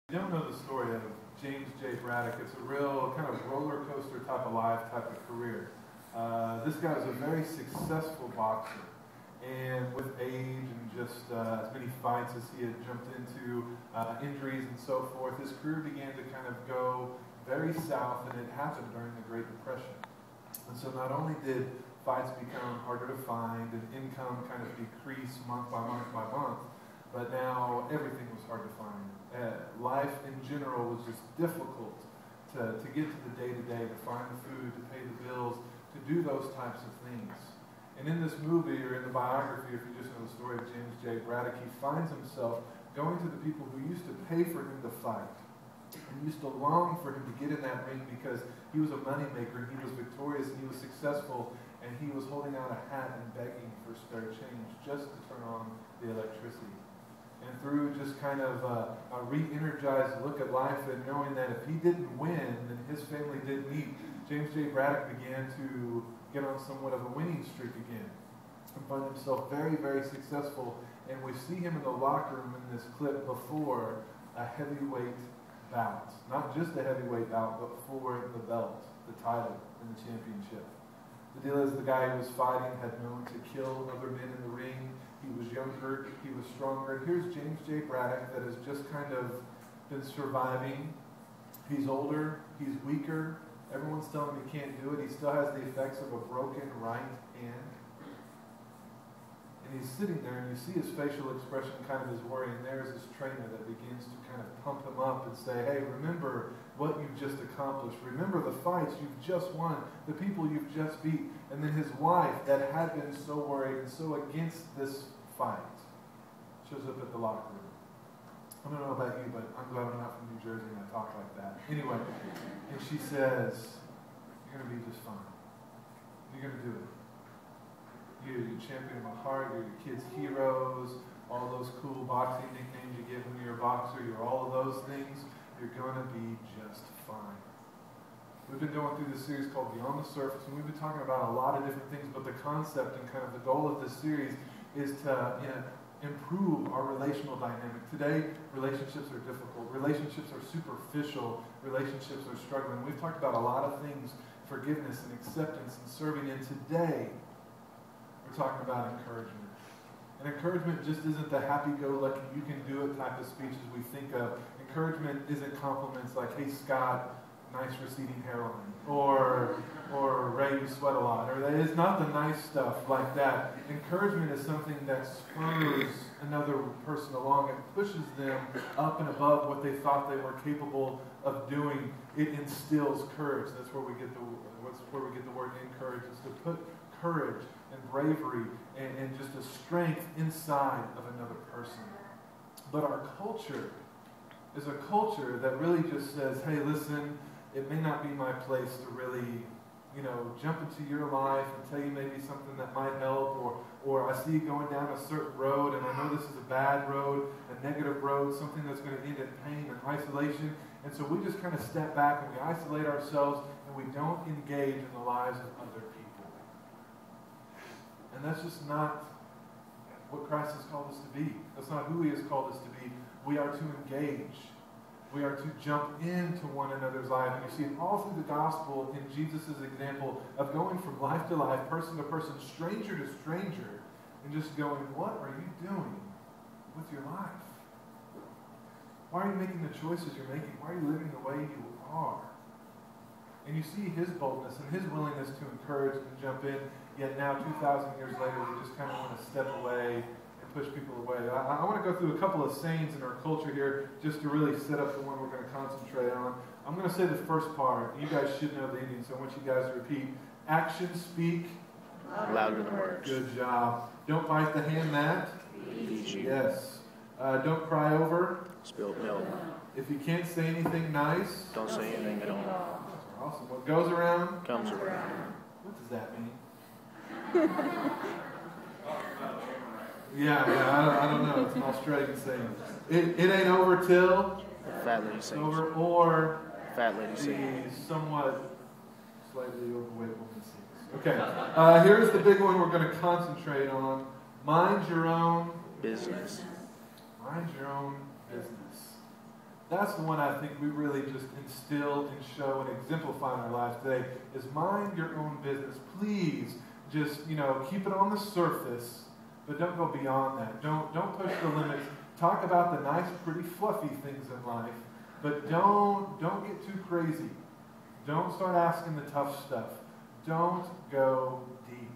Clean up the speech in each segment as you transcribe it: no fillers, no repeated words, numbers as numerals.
If you don't know the story of James J. Braddock, it's a real kind of roller coaster type of life, type of career. This guy was a very successful boxer, and with age and just as many fights as he had jumped into, injuries and so forth, his career began to kind of go very south, and it happened during the Great Depression. And so not only did fights become harder to find and income kind of decrease month by month by month, but now everything was hard to find. Life in general was just difficult to get to the day-to-day, to find the food, to pay the bills, to do those types of things. And in this movie, or in the biography, if you just know the story of James J. Braddock, he finds himself going to the people who used to pay for him to fight, and used to long for him to get in that ring because he was a moneymaker, and he was victorious, and he was successful, and he was holding out a hat and begging for spare change just to turn on the electricity. And through just kind of a re-energized look at life and knowing that if he didn't win, then his family didn't eat, James J. Braddock began to get on somewhat of a winning streak again and find himself very, very successful. And we see him in the locker room in this clip before a heavyweight bout. Not just a heavyweight bout, but for the belt, the title, and the championship. The deal is the guy who was fighting had known to kill other men in the ring. He was younger, he was stronger. And here's James J. Braddock that has just kind of been surviving. He's older, he's weaker. Everyone's telling him he can't do it. He still has the effects of a broken right hand. And he's sitting there, and you see his facial expression kind of is worrying. And there's this trainer that begins to kind of pump him up and say, hey, remember what you've just accomplished. Remember the fights you've just won, the people you've just beat. And then his wife, that had been so worried and so against this fight, shows up at the locker room. I don't know about you, but I'm glad I'm not from New Jersey and I talk like that. Anyway, and she says, you're going to be just fine. You're going to do it. You're champion of my heart. You're your kids' heroes. All those cool boxing nicknames you get when you're a boxer. You're all of those things. You're going to be just fine. We've been going through this series called Beyond the Surface, and we've been talking about a lot of different things, but the concept and kind of the goal of this series is to improve our relational dynamic. Today, relationships are difficult. Relationships are superficial. Relationships are struggling. We've talked about a lot of things, forgiveness and acceptance and serving, and today, we're talking about encouragement. And encouragement just isn't the happy-go-lucky, you can do it type of speeches we think of. Encouragement isn't compliments like, hey, Scott, nice receding hairline, or Ray, you sweat a lot, or it's not the nice stuff like that. Encouragement is something that spurs another person along. It pushes them up and above what they thought they were capable of doing. It instills courage. That's where we get the word encourage. It's to put courage and bravery and just a strength inside of another person. But our culture is a culture that really just says, hey, listen, it may not be my place to really, jump into your life and tell you maybe something that might help, or I see you going down a certain road, and I know this is a bad road, a negative road, something that's going to end in pain and isolation. And so we just kind of step back and we isolate ourselves, and we don't engage in the lives of other people. And that's just not what Christ has called us to be. That's not who he has called us to be. We are to engage. We are to jump into one another's life. And you see it all through the gospel in Jesus' example of going from life to life, person to person, stranger to stranger, and just going, what are you doing with your life? Why are you making the choices you're making? Why are you living the way you are? And you see his boldness and his willingness to encourage and jump in, yet now 2,000 years later, we just kind of want to step away and push people away. I want to go through a couple of sayings in our culture here just to really set up the one we're going to concentrate on. I'm going to say the first part. You guys should know the Indian, so I want you guys to repeat. Actions speak louder than words. Good job. Don't bite the hand that Feeds you. Yes. Don't cry over Spilled milk. If you can't say anything nice, Don't say anything at all. awesome. What goes around Comes around. What does that mean? Yeah, I don't know. It's an Australian saying. It ain't over till Fat lady it's sings. over, or Fat lady the sings. somewhat slightly overweight woman sings. Okay, here's the big one we're going to concentrate on. Mind your own Business. Mind your own business. That's the one I think we really just instill and show and exemplify in our lives today, is mind your own business. Please just, keep it on the surface, but don't go beyond that. Don't push the limits. Talk about the nice, pretty, fluffy things in life, but don't get too crazy. Don't start asking the tough stuff. Don't go deep.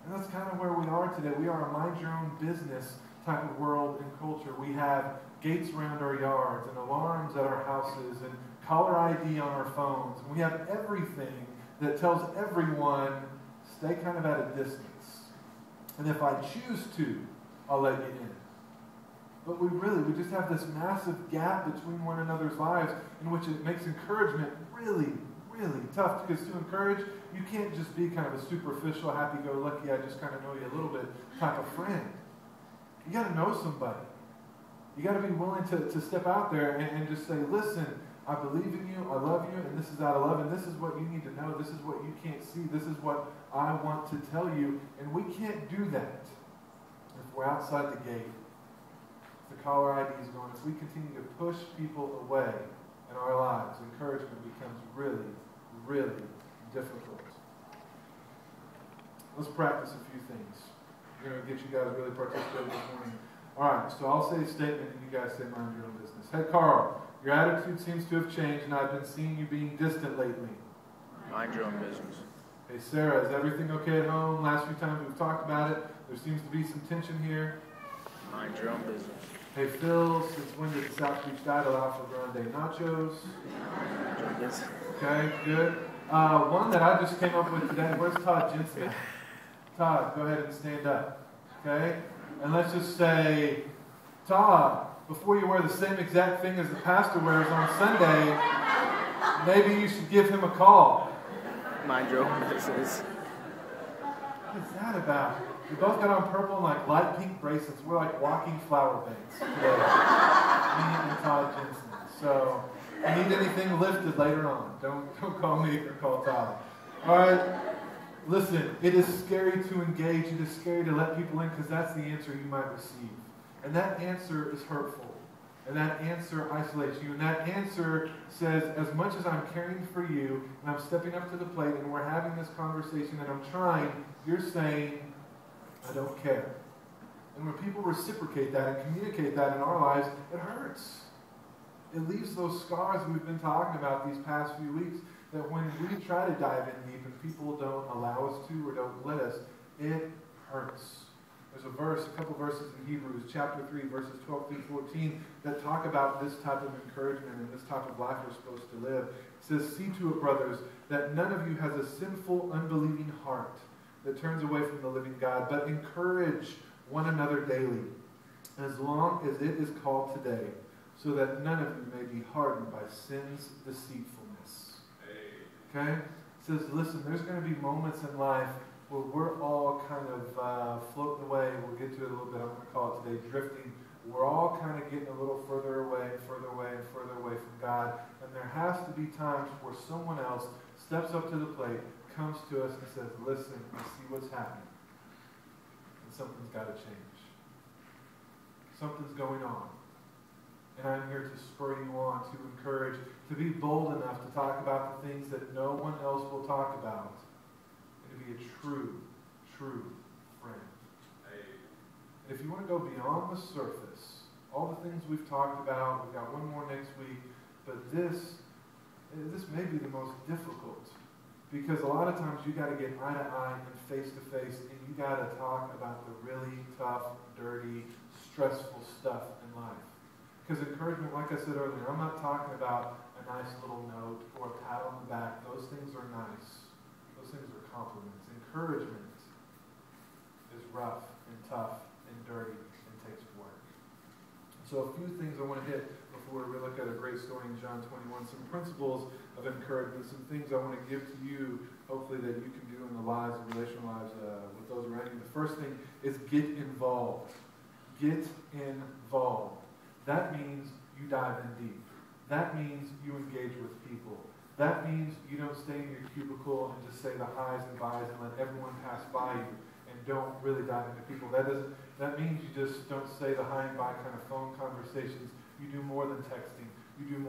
And that's kind of where we are today. We are a mind your own business type of world and culture. We have gates around our yards and alarms at our houses and caller ID on our phones. And we have everything that tells everyone, stay kind of at a distance. And if I choose to, I'll let you in. But we just have this massive gap between one another's lives in which it makes encouragement really, really tough. Because to encourage, you can't just be kind of a superficial, happy-go-lucky, I just kind of know you a little bit type of friend. You got to know somebody. You got to be willing to step out there and just say, listen, I believe in you, I love you, and this is out of love, and this is what you need to know, this is what you can't see, this is what I want to tell you. And we can't do that if we're outside the gate. If the caller ID is going, if we continue to push people away in our lives, encouragement becomes really, really difficult. Let's practice a few things. We're going to get you guys really participating this morning. All right, so I'll say a statement and you guys say mind your own business. Hey, Carl, your attitude seems to have changed and I've been seeing you being distant lately. Mind your own business. Hey, Sarah, is everything okay at home? Last few times we've talked about it, there seems to be some tension here. Mind your own business. Hey, Phil, since when did the South Beach Diet allow for grande nachos? Mind your own business. Okay, good. One that I just came up with today, where's Todd Jensen? Todd, go ahead and stand up. Okay? And let's just say, Todd, before you wear the same exact thing as the pastor wears on Sunday, maybe you should give him a call. Mind your own business. What is that about? We both got on purple and like light pink bracelets. We're like walking flower beds today. Me and Todd Jensen. So, if you need anything lifted later on, don't call me or call Todd. All right? Listen, it is scary to engage. It is scary to let people in because that's the answer you might receive. And that answer is hurtful. And that answer isolates you. And that answer says, as much as I'm caring for you, and I'm stepping up to the plate, and we're having this conversation, and I'm trying, you're saying, I don't care. And when people reciprocate that and communicate that in our lives, it hurts. It leaves those scars we've been talking about these past few weeks, that when we try to dive in deep and people don't allow us to or don't let us, it hurts. There's a couple verses in Hebrews, chapter 3, verses 12 through 14, that talk about this type of encouragement and this type of life we're supposed to live. It says, see to it, brothers, that none of you has a sinful, unbelieving heart that turns away from the living God, but encourage one another daily, as long as it is called today, so that none of you may be hardened by sin's deceitfulness. Okay? It says, listen, there's going to be moments in life where we're all kind of floating away. We'll get to it a little bit. I'm going to call it today drifting. We're all kind of getting a little further away and further away and further away from God. And there has to be times where someone else steps up to the plate, comes to us and says, listen, I see what's happening. And something's got to change. Something's going on. And I'm here to spur you on, to encourage, to be bold enough to talk about the things that no one else will talk about, and to be a true friend. And if you want to go beyond the surface, all the things we've talked about, we've got one more next week, but this may be the most difficult, because a lot of times you got to get eye to eye and face to face, and you got to talk about the really tough, dirty, stressful stuff in life. Because encouragement, like I said earlier, I'm not talking about a nice little note or a pat on the back. Those things are nice. Those things are compliments. Encouragement is rough and tough and dirty and takes work. So a few things I want to hit before we look at a great story in John 21. Some principles of encouragement, some things I want to give to you, hopefully that you can do in the lives and relational lives with those around you. The first thing is get involved. Get involved. That means you dive in deep. That means you engage with people. That means you don't stay in your cubicle and just say the highs and byes and let everyone pass by you and don't really dive into people. That means you just don't say the high and by kind of phone conversations. You do more than texting. you do more.